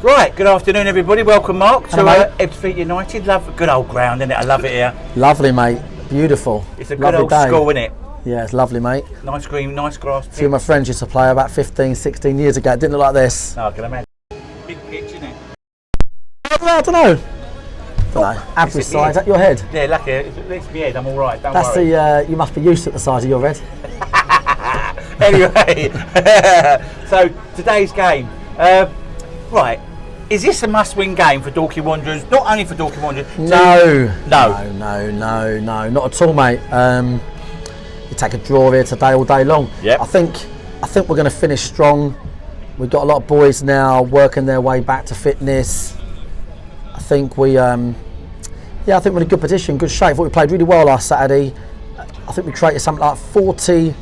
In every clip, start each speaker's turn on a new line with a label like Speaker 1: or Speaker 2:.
Speaker 1: Right, good afternoon everybody. Welcome Mark to
Speaker 2: Hello, mate.
Speaker 1: Ebbsfleet United. Love good old ground, isn't it? I love it here.
Speaker 2: Lovely, mate. Beautiful.
Speaker 1: It's a good
Speaker 2: lovely
Speaker 1: old
Speaker 2: day.
Speaker 1: school, isn't it?
Speaker 2: Yeah, it's lovely, mate.
Speaker 1: Nice green, nice grass.
Speaker 2: A few of my friends used to play about 15, 16 years ago. It didn't look like this.
Speaker 1: No, I can imagine. Big pitch, isn't it?
Speaker 2: I don't know. Average size. Is that your head?
Speaker 1: Yeah, lucky. It's my head. I'm all right. Don't
Speaker 2: That's
Speaker 1: worry.
Speaker 2: you must be used to the size of your head.
Speaker 1: Anyway, so today's game. Right. Is this a must-win game for Dorking Wanderers? Not only for Dorking Wanderers.
Speaker 2: No, not at all, mate. You take a draw here today all day long.
Speaker 1: Yep.
Speaker 2: I think we're going to finish strong. We've got a lot of boys now working their way back to fitness. I think we're in a good position, good shape. I thought we played really well last Saturday. I think we created something like 40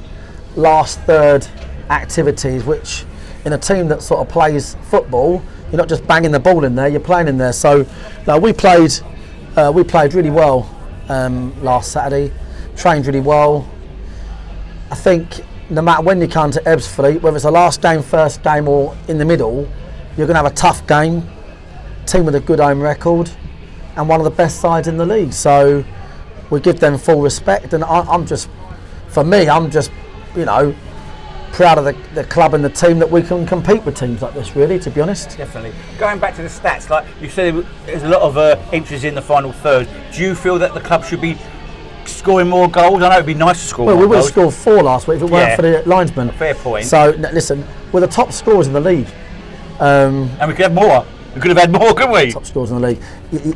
Speaker 2: last third activities, which in a team that sort of plays football, you're not just banging the ball in there, you're playing in there. So no, we played really well last Saturday, trained really well. I think no matter when you come to Ebbsfleet, whether it's the last game, first game or in the middle, you're going to have a tough game, team with a good home record and one of the best sides in the league. So we give them full respect, and I'm just proud of the club and the team that we can compete with teams like this, really, to be honest.
Speaker 1: Definitely. Going back to the stats, like you said, there's a lot of entries in the final third. Do you feel that the club should be scoring more goals? I know it'd be nice to score more goals.
Speaker 2: Well, we would have scored 4 last week if it weren't for the linesman.
Speaker 1: Fair point.
Speaker 2: So, listen, we're the top scorers in the league.
Speaker 1: And we could have more. We could have had more, couldn't we?
Speaker 2: Top scorers in the league.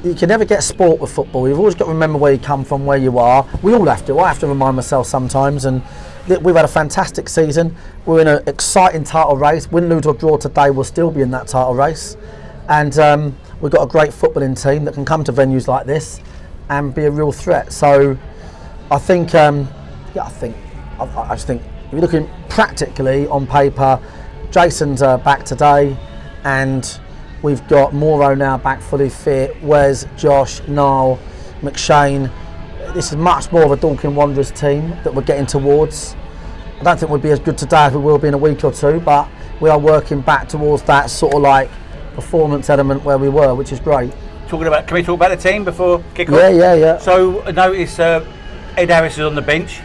Speaker 2: You can never get sport with football. You've always got to remember where you come from, where you are. We all have to. I have to remind myself sometimes. And we've had a fantastic season. We're in an exciting title race. Win, lose or draw today, we'll still be in that title race. And we've got a great footballing team that can come to venues like this and be a real threat. So I think, I just think if you're looking practically on paper, Jason's back today, and we've got Mauro now back fully fit. Wes, Josh, Niall, McShane. This is much more of a Dorking Wanderers team that we're getting towards. I don't think we'll be as good today as we will be in a week or two, but we are working back towards that sort of like performance element where we were, which is great.
Speaker 1: Can we talk about the team before kick-off?
Speaker 2: Yeah.
Speaker 1: So I notice Ed Harris is on the bench.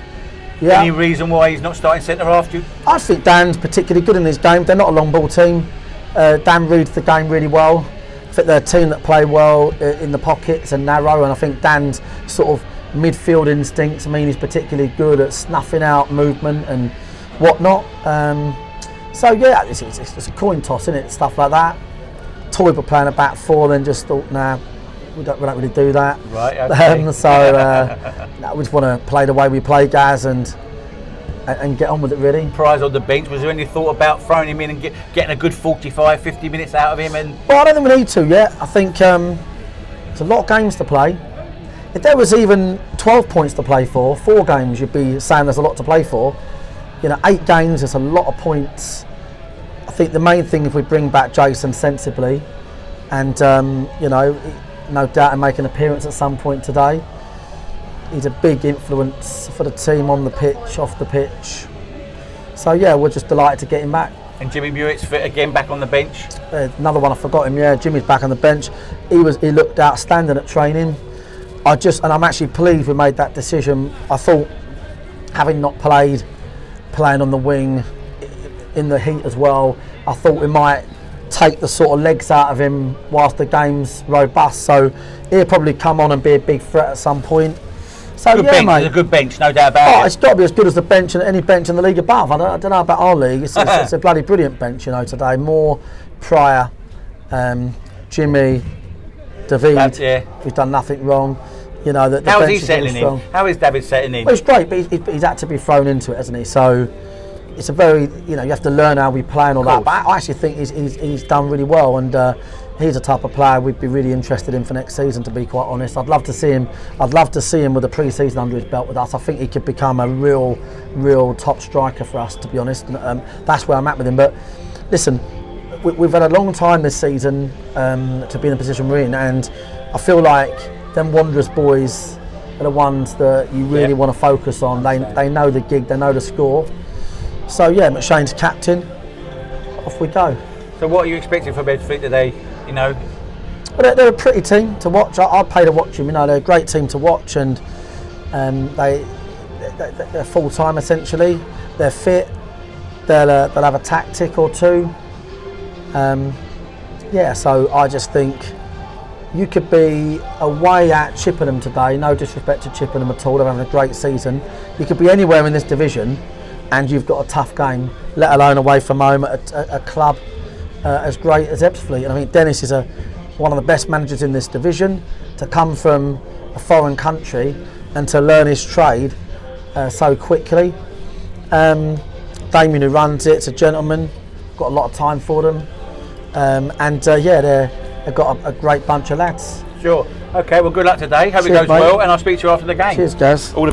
Speaker 2: Yeah.
Speaker 1: Any reason why he's not starting centre-half?
Speaker 2: I think Dan's particularly good in this game. They're not a long ball team. Dan reads the game really well. I think they're a team that play well in the pockets and narrow, and I think Dan's sort of midfield instincts he's particularly good at snuffing out movement and whatnot. So yeah, it's a coin toss, isn't it? Stuff like that. Toy were playing a back 4, then just thought, we don't really do that.
Speaker 1: Right. Okay.
Speaker 2: We just want to play the way we play, Gaz, and get on with it, really.
Speaker 1: Prize on the bench. Was there any thought about throwing him in and getting a good 45, 50 minutes out of him?
Speaker 2: Well, I don't think we need to yet. I think there's a lot of games to play. If there was even 12 points to play for, 4 games, you'd be saying there's a lot to play for. 8 games, there's a lot of points. I think the main thing, if we bring back Jason sensibly, and no doubt in making an appearance at some point today. He's a big influence for the team on the pitch, off the pitch. So yeah, we're just delighted to get him back.
Speaker 1: And Jimmy Buick's fit again, back on the bench.
Speaker 2: Another one, I forgot him. Yeah, Jimmy's back on the bench. He looked outstanding at training. I'm actually pleased we made that decision. I thought, having not playing on the wing in the heat as well, I thought we might take the sort of legs out of him whilst the game's robust. So he'll probably come on and be a big threat at some point. So
Speaker 1: good
Speaker 2: yeah,
Speaker 1: bench.
Speaker 2: mate.
Speaker 1: It's a good bench, no doubt about it.
Speaker 2: It's got to be as good as the bench and any bench in the league above. I don't know about our league. It's a bloody brilliant bench, today. Moore, Pryor, Jimmy, David, who's done nothing wrong. The
Speaker 1: How is
Speaker 2: bench
Speaker 1: he settling in? How is David settling in?
Speaker 2: Well, it's great, but he's had to be thrown into it, hasn't he? So it's a very, you have to learn how we play and all that. But I actually think he's done really well, and he's a type of player we'd be really interested in for next season, to be quite honest. I'd love to see him with a pre-season under his belt with us. I think he could become a real top striker for us, to be honest. And, that's where I'm at with him. But listen, we've had a long time this season to be in the position we're in, and I feel like them Wanderers boys are the ones that you really want to focus on. They know the gig, they know the score. So yeah, McShane's captain. Off we go.
Speaker 1: So what are you expecting from Ebbsfleet today? You know,
Speaker 2: But they're a pretty team to watch. I pay to watch them. You know, they're a great team to watch, and they're full time essentially. They're fit. They'll have a tactic or two. So I just think you could be away at Chippenham today. No disrespect to Chippenham at all. They're having a great season. You could be anywhere in this division, and you've got a tough game. Let alone away from home at a club as great as Ebbsfleet. And I think Dennis is one of the best managers in this division. To come from a foreign country and to learn his trade so quickly. Damien, who runs it, is a gentleman. Got a lot of time for them, they've got a great bunch of lads.
Speaker 1: Sure. Okay. Well, good luck today. Hope
Speaker 2: Cheers,
Speaker 1: it goes
Speaker 2: mate.
Speaker 1: well, and I'll speak to you after the game.
Speaker 2: Cheers, guys.
Speaker 1: All the